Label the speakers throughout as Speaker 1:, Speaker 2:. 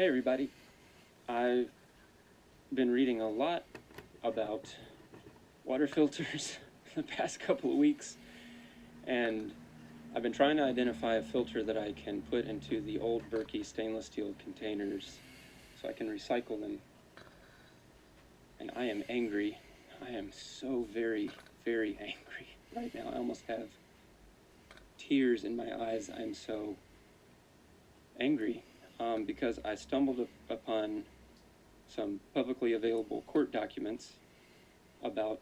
Speaker 1: Hey everybody, I've been reading a lot about water filters the past couple of weeks, and I've been trying to identify a filter that I can put into the old Berkey stainless steel containers so I can recycle them. And I am angry. I am so very, very angry right now. I almost have tears in my eyes. I'm so angry because I stumbled upon some publicly available court documents about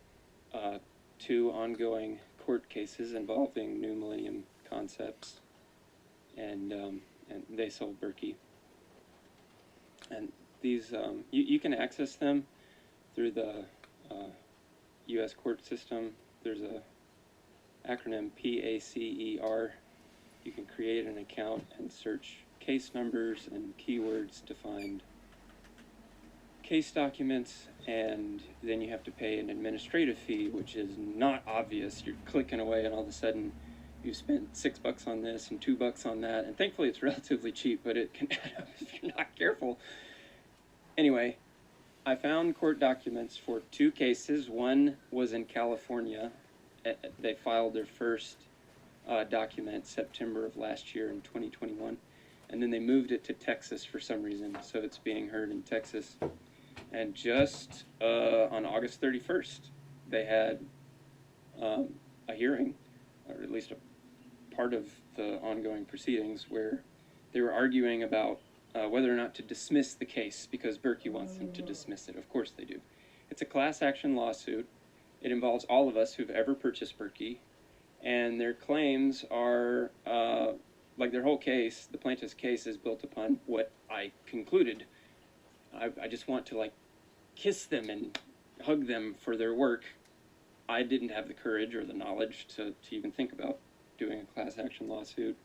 Speaker 1: two ongoing court cases involving New Millennium Concepts, and they sold Berkey. And these, you can access them through the U.S. court system. There's a acronym PACER. You can create an account and search case numbers and keywords to find case documents, and then you have to pay an administrative fee, which is not obvious. You're clicking away and all of a sudden you spent $6 on this and $2 on that, and thankfully it's relatively cheap, but it can add up if you're not careful. Anyway, I found court documents for two cases. One was in California. They filed their first document September of last year in 2021, and then they moved it to Texas for some reason, so it's being heard in Texas. And just on August 31st, they had a hearing, or at least a part of the ongoing proceedings, where they were arguing about whether or not to dismiss the case, because Berkey wants them to dismiss it. Of course they do. It's a class action lawsuit. It involves all of us who've ever purchased Berkey, and their claims are, like their whole case, the plaintiff's case is built upon what I concluded. I just want to kiss them and hug them for their work. I didn't have the courage or the knowledge to even think about doing a class action lawsuit.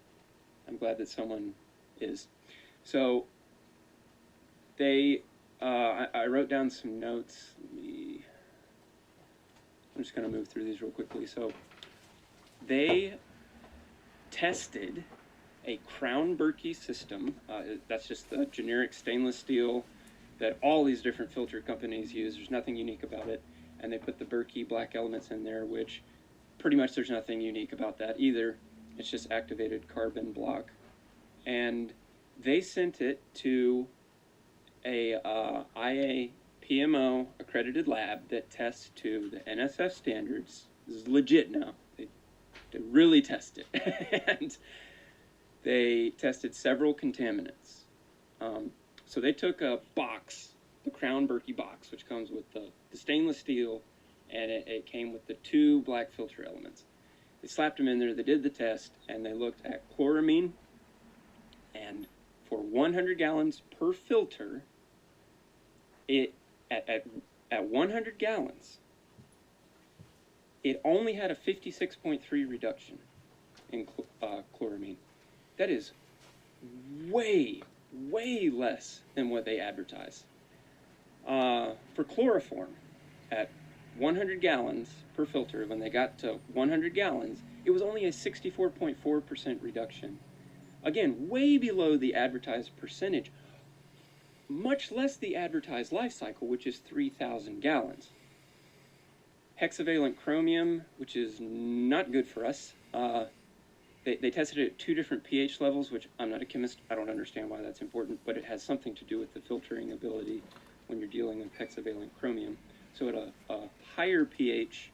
Speaker 1: I'm glad that someone is. So they, I wrote down some notes. I'm just going to move through these real quickly. So they tested a Crown Berkey system. That's just the generic stainless steel that all these different filter companies use. There's nothing unique about it. And they put the Berkey black elements in there, which pretty much there's nothing unique about that either. It's just activated carbon block. And they sent it to a IA PMO accredited lab that tests to the NSF standards. This is legit now. They really test it. And they tested several contaminants. So they took a box, the Crown Berkey box, which comes with the stainless steel, and it came with the two black filter elements. They slapped them in there, they did the test, and they looked at chloramine, and for 100 gallons per filter, at 100 gallons, it only had a 56.3 reduction in chloramine. That is way less than what they advertise. For chloroform, at 100 gallons per filter, when they got to 100 gallons, it was only a 64.4% reduction. Again, way below the advertised percentage, much less the advertised life cycle, which is 3,000 gallons. Hexavalent chromium, which is not good for us, they tested it at two different pH levels, which I'm not a chemist. I don't understand why that's important, but it has something to do with the filtering ability when you're dealing with hexavalent chromium. So at a higher pH,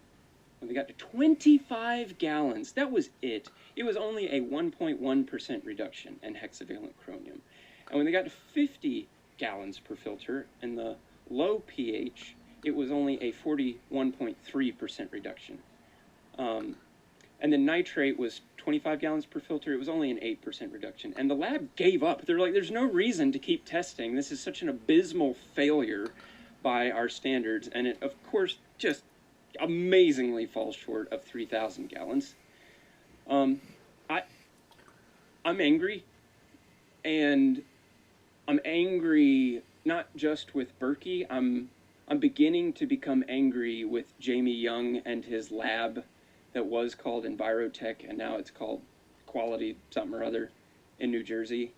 Speaker 1: when they got to 25 gallons, that was it. It was only a 1.1% reduction in hexavalent chromium. And when they got to 50 gallons per filter in the low pH, it was only a 41.3% reduction. And then nitrate was 25 gallons per filter. It was only an 8% reduction. And the lab gave up. They're like, there's no reason to keep testing. This is such an abysmal failure by our standards. And it, of course, just amazingly falls short of 3,000 gallons. I'm angry. And I'm angry not just with Berkey. I'm beginning to become angry with Jamie Young and his lab that was called Envirotech, and now it's called Quality something or other in New Jersey.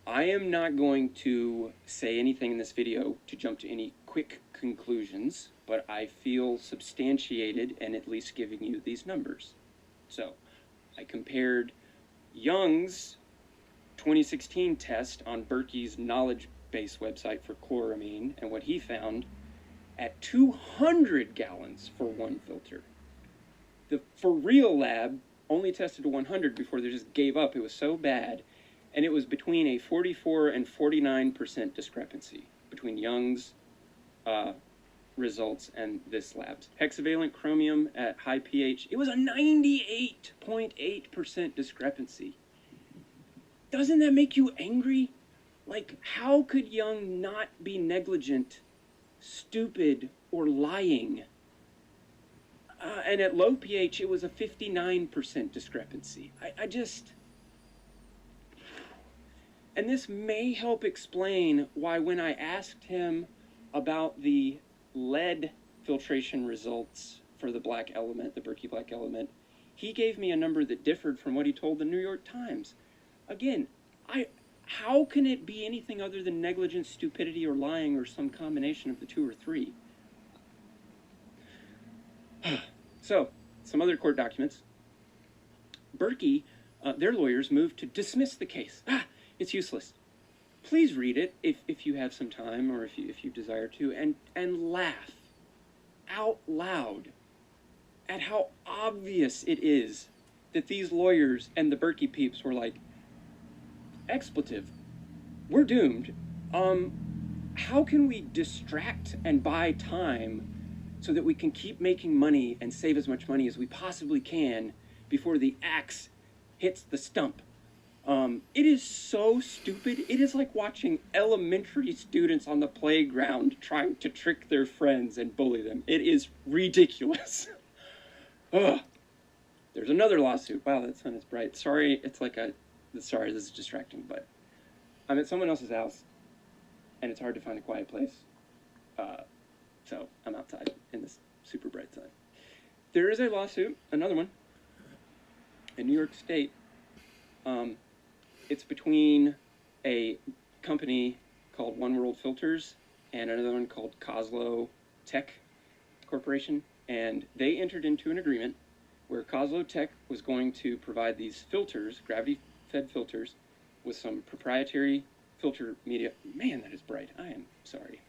Speaker 1: I am not going to say anything in this video to jump to any quick conclusions, but I feel substantiated in at least giving you these numbers. So, I compared Young's 2016 test on Berkey's knowledge base website for chloramine and what he found at 200 gallons for one filter. The For Real lab only tested to 100 before they just gave up. It was so bad. And it was between a 44 and 49% discrepancy between Young's results and this lab's. Hexavalent chromium at high pH, it was a 98.8% discrepancy. Doesn't that make you angry? Like, how could Young not be negligent, stupid, or lying? And at low pH, it was a 59% discrepancy. I just... And this may help explain why when I asked him about the lead filtration results for the black element, the Berkey black element, he gave me a number that differed from what he told the New York Times. Again, how can it be anything other than negligence, stupidity, or lying, or some combination of the two or three? So, some other court documents. Berkey, their lawyers moved to dismiss the case. It's useless. Please read it if you have some time or if you desire to, and laugh out loud at how obvious it is that these lawyers and the Berkey peeps were like, expletive, we're doomed. How can we distract and buy time so that we can keep making money and save as much money as we possibly can before the axe hits the stump? It is so stupid. It is like watching elementary students on the playground trying to trick their friends and bully them. It is ridiculous. Ugh. There's another lawsuit. Wow, that sun is bright. Sorry, sorry, this is distracting, but I'm at someone else's house, and it's hard to find a quiet place. So I'm outside in this super bright sun. There is a lawsuit, another one, in New York State. It's between a company called One World Filters and another one called Coslo Tech Corporation, and they entered into an agreement where Coslo Tech was going to provide these filters, gravity-fed filters, with some proprietary filter media. Man, that is bright. I am sorry.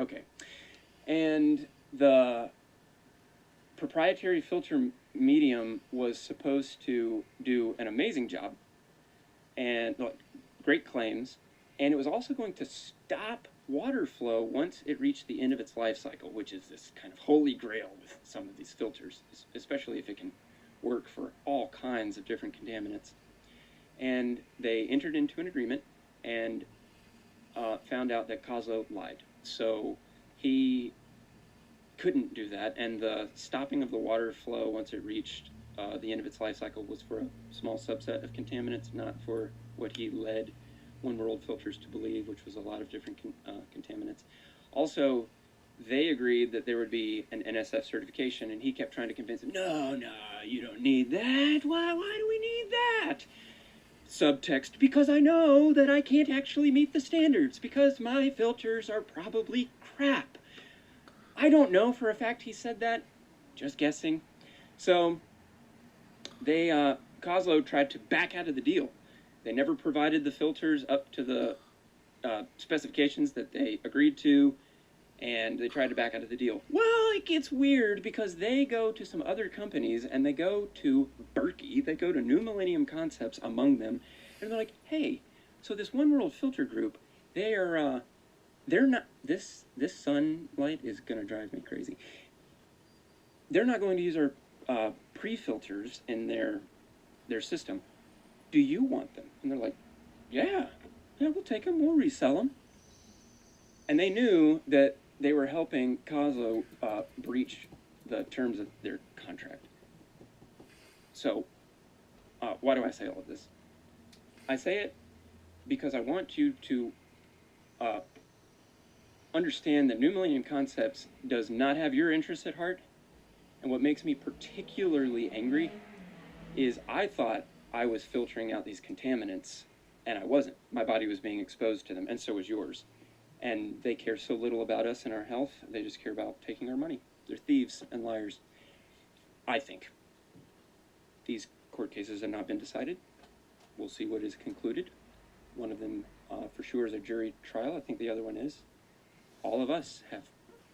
Speaker 1: Okay. And the proprietary filter medium was supposed to do an amazing job and great claims, and it was also going to stop water flow once it reached the end of its life cycle, which is this kind of holy grail with some of these filters, especially if it can work for all kinds of different contaminants. And they entered into an agreement and found out that Coslo lied. So he couldn't do that, and the stopping of the water flow once it reached the end of its life cycle was for a small subset of contaminants, not for what he led One World Filters to believe, which was a lot of different contaminants. Also, they agreed that there would be an NSF certification, and he kept trying to convince them, no, you don't need that. Why do we need that? Subtext, because I know that I can't actually meet the standards, because my filters are probably crap. I don't know for a fact he said that, just guessing. So they, Coslo tried to back out of the deal. They never provided the filters up to the specifications that they agreed to, and they tried to back out of the deal. Well, it gets weird because they go to some other companies, and they go to Berkey, they go to New Millennium Concepts among them, and they're like, hey, so this One World Filter group, they're not, this sunlight is going to drive me crazy. They're not going to use our pre-filters in their system. Do you want them? And they're like, yeah, we'll take them, we'll resell them. And they knew that they were helping Coslo breach the terms of their contract. So, why do I say all of this? I say it because I want you to understand that New Millennium Concepts does not have your interests at heart. And what makes me particularly angry is I thought I was filtering out these contaminants and I wasn't. My body was being exposed to them, and so was yours. And they care so little about us and our health, they just care about taking our money. They're thieves and liars. I think. These court cases have not been decided. We'll see what is concluded. One of them, for sure, is a jury trial. I think the other one is. All of us have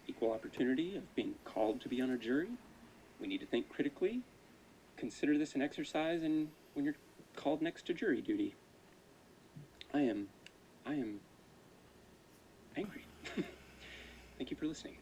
Speaker 1: equal opportunity of being called to be on a jury. We need to think critically. Consider this an exercise in when you're called next to jury duty. I am angry. Thank you for listening.